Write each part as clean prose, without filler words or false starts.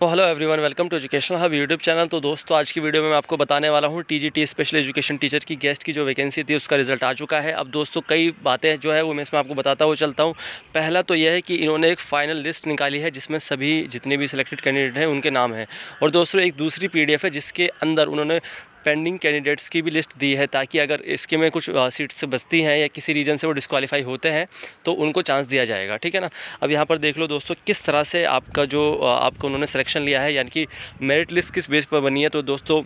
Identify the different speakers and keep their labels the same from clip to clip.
Speaker 1: तो hello everyone, welcome to educational hub YouTube channel. तो दोस्तों, आज की वीडियो में मैं आपको बताने वाला हूँ टीजीटी स्पेशल एजुकेशन टीचर की गेस्ट की जो वैकेंसी थी उसका रिजल्ट आ चुका है। अब दोस्तों, कई बातें जो है वो मैं इसमें आपको बताता हुआ चलता हूँ। पहला तो यह है कि इन्होंने एक फ़ाइनल लिस्ट निकाली है जिसमें सभी जितने भी सिलेक्टेड कैंडिडेट हैं उनके नाम हैं, और दोस्तों एक दूसरी PDF है जिसके अंदर उन्होंने पेंडिंग कैंडिडेट्स की भी लिस्ट दी है, ताकि अगर इसके में कुछ सीट्स बचती हैं या किसी रीजन से वो डिस्क्वालीफाई होते हैं तो उनको चांस दिया जाएगा। ठीक है ना। अब यहाँ पर देख लो दोस्तों, किस तरह से आपका जो आपको उन्होंने सिलेक्शन लिया है, यानी कि मेरिट लिस्ट किस बेस पर बनी है। तो दोस्तों,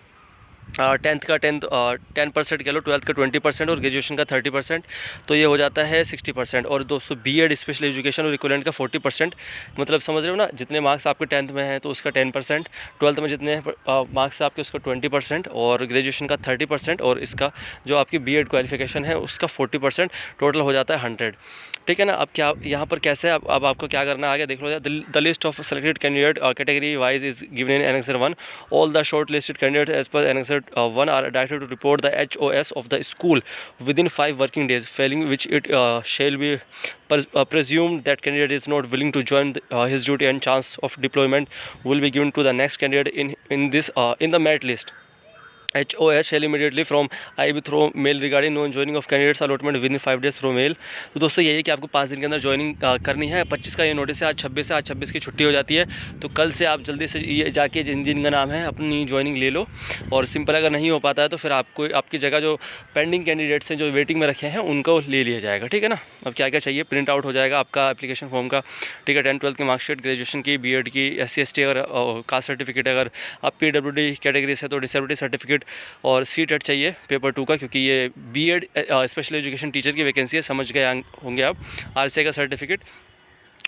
Speaker 1: 10th का 10% कह लो, 12th का 20% और ग्रेजुएशन का 30%, तो ये हो जाता है 60%। और दोस्तों बीएड स्पेशल एजुकेशन और इक्विवेलेंट का 40%, मतलब समझ रहे हो ना, जितने मार्क्स आपके 10th में हैं तो उसका 10%, 12th में जितने मार्क्स आपके उसका 20% और ग्रेजुएशन का 30% और इसका जो आपकी बीएड क्वालिफिकेशन है उसका 40%, टोटल हो जाता है 100। ठीक है ना। अब क्या यहाँ पर कैसे अब आपको क्या करना है आगे देख लो। The list of selected candidate category wise is given in annexure 1। All the short listed candidate as per annexure 1 are directed to report the HOS of the school within 5 working days, failing which it shall be presumed that candidate is not willing to join his duty, and chance of deployment will be given to the next candidate in the merit list. HOS shall immediately from IB through mail regarding non-joining of candidates allotment within 5 days through mail। तो दोस्तों यही है कि आपको 5 दिन के अंदर joining करनी है। 25 का ये नोटिस है, आज 26 है, आज 26 की छुट्टी हो जाती है, तो कल से आप जल्दी से ये जाके जिन जिनका नाम है अपनी ज्वाइनिंग ले लो। और सिंपल अगर नहीं हो पाता है तो फिर आपको आपकी जगह जो पेंडिंग कैंडिडेट्स हैं जो वेटिंग में रखे हैं उनको ले लिया जाएगा। ठीक है ना। अब क्या क्या चाहिए, प्रिंट आउट हो जाएगा आपका एप्लीकेशन फॉर्म का। ठीक है, 10th 12th की मार्कशीट, ग्रेजुएशन की, बीएड की, SC ST और कास्ट सर्टिफिकेट, अगर आप PWD कैटेगरी से तो डिसेबिलिटी सर्टिफिकेट, और टेट चाहिए पेपर 2 का, क्योंकि ये बीएड स्पेशल एजुकेशन टीचर की वैकेंसी है, समझ गए होंगे आप। RCA का सर्टिफिकेट,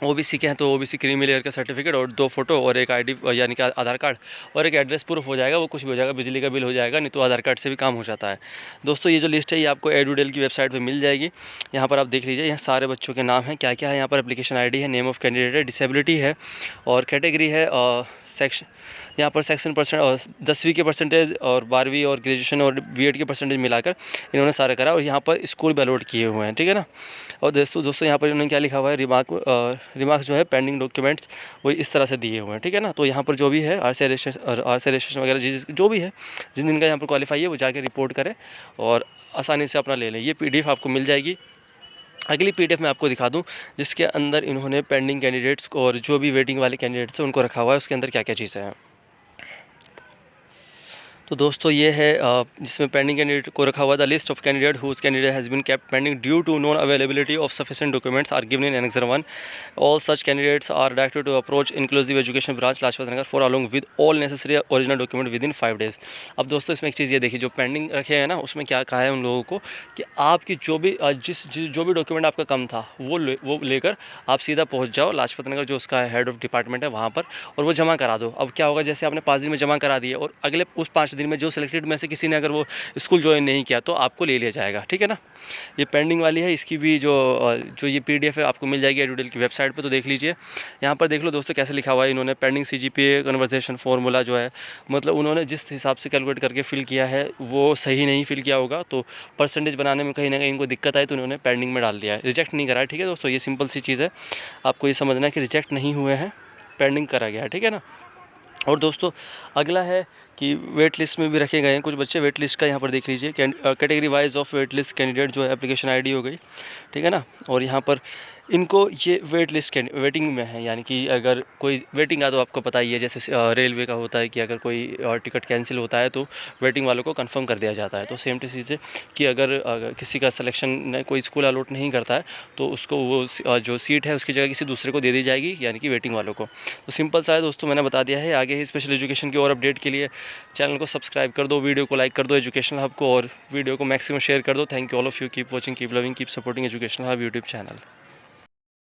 Speaker 1: OBC के हैं तो OBC क्रीमी लेयर का सर्टिफिकेट, और 2 फोटो और एक ID यानी कि आधार कार्ड और एक एड्रेस प्रूफ हो जाएगा। वो कुछ भी हो जाएगा, बिजली का बिल हो जाएगा, नहीं तो आधार कार्ड से भी काम हो जाता है। दोस्तों ये जो लिस्ट है ये आपको एडुडेल की वेबसाइट पे मिल जाएगी। यहाँ पर आप देख लीजिए, यहाँ सारे बच्चों के नाम हैं, क्या क्या है यहाँ पर। एप्लीकेशन ID है, नेम ऑफ कैंडिडेट है, डिसेबिलिटी है, और कैटेगरी है, सेक्शन यहाँ पर सेक्शन परसेंट और 10वीं के परसेंटेज और 12वीं और ग्रेजुएशन और बीएड के परसेंटेज मिलाकर इन्होंने सारे करा, और यहाँ पर स्कूल भी अलॉट किए हुए हैं। ठीक है ना। और दोस्तों यहाँ पर इन्होंने क्या लिखा हुआ है, रिमार्क्स जो है पेंडिंग डॉक्यूमेंट्स वो इस तरह से दिए हुए हैं। ठीक है ना। तो यहाँ पर जो भी है RCA रजिस्ट्रेशन वगैरह जो भी है, जिन जिनका यहाँ पर क्वालिफाई है वो जाके रिपोर्ट करें और आसानी से अपना ले लें। ये PDF आपको मिल जाएगी। अगली PDF मैं आपको दिखा दूं जिसके अंदर इन्होंने पेंडिंग कैंडिडेट्स और जो भी वेटिंग वाले कैंडिडेट्स हैं उनको रखा हुआ है, उसके अंदर क्या क्या चीज़ें हैं। तो दोस्तों ये है जिसमें पेंडिंग कैंडिडेट को रखा हुआ the list of candidate whose candidate has been kept pending due to non availability of sufficient documents are given in annexure 1। All such candidates are directed to approach inclusive education branch Lajpat Nagar for along with all necessary original document within 5 days. अब दोस्तों इसमें एक चीज़ ये देखिए, जो pending रखे हैं ना उसमें क्या कहा है उन लोगों को कि आपकी जो भी जो भी डॉक्यूमेंट आपका कम था वो लेकर आप सीधा पहुँच जाओ लाजपत नगर, जो उसका हेड ऑफ डिपार्टमेंट है वहाँ पर, और वो जमा करा दो। अब क्या होगा, जैसे आपने 5 दिन में जमा करा दिए और अगले उस 5 दिन में जो सिलेक्टेड में से किसी ने अगर वो स्कूल ज्वाइन नहीं किया तो आपको ले लिया जाएगा। ठीक है ना। ये पेंडिंग वाली है, इसकी भी जो ये PDF है आपको मिल जाएगी एडुडेल की वेबसाइट पे, तो देख लीजिए। यहाँ पर देख लो दोस्तों कैसे लिखा हुआ है इन्होंने, पेंडिंग CGPA कन्वर्सेशन फॉर्मूला जो है, मतलब उन्होंने जिस हिसाब से कैलकुलेट करके फिल किया है वो सही नहीं फिल किया होगा, तो परसेंटेज बनाने में कहीं ना कहीं इनको दिक्कत आई तो उन्होंने पेंडिंग में डाल दिया है, रिजेक्ट नहीं करा है। ठीक है दोस्तों, ये सिंपल सी चीज़ है, आपको ये समझना है कि रिजेक्ट नहीं हुए हैं, पेंडिंग करा गया है। ठीक है ना। और दोस्तों अगला है कि वेट लिस्ट में भी रखे गए हैं कुछ बच्चे। वेट लिस्ट का यहाँ पर देख लीजिए, category wise of wait list candidate जो है एप्लीकेशन ID हो गई। ठीक है ना। और यहाँ पर इनको ये वेट लिस्ट वेटिंग में है, यानी कि अगर कोई वेटिंग का तो आपको पता ही है, जैसे रेलवे का होता है कि अगर कोई टिकट कैंसिल होता है तो वेटिंग वालों को कंफर्म कर दिया जाता है। तो सेम चीज़ है कि अगर किसी का सिलेक्शन कोई स्कूल अलॉट नहीं करता है तो उसको वो जो सीट है उसकी जगह किसी दूसरे को दे दी जाएगी, यानी कि वेटिंग वालों को। तो सिंपल सा है दोस्तों, मैंने बता दिया है। आगे ही स्पेशल एजुकेशन की और अपडेट के लिए चैनल को सब्सक्राइब कर दो, वीडियो को लाइक कर दो एजुकेशनल हब को, और वीडियो को मैक्सिमम शेयर कर दो। Thank you all of you, keep watching, keep loving, keep supporting educational hub YouTube channel.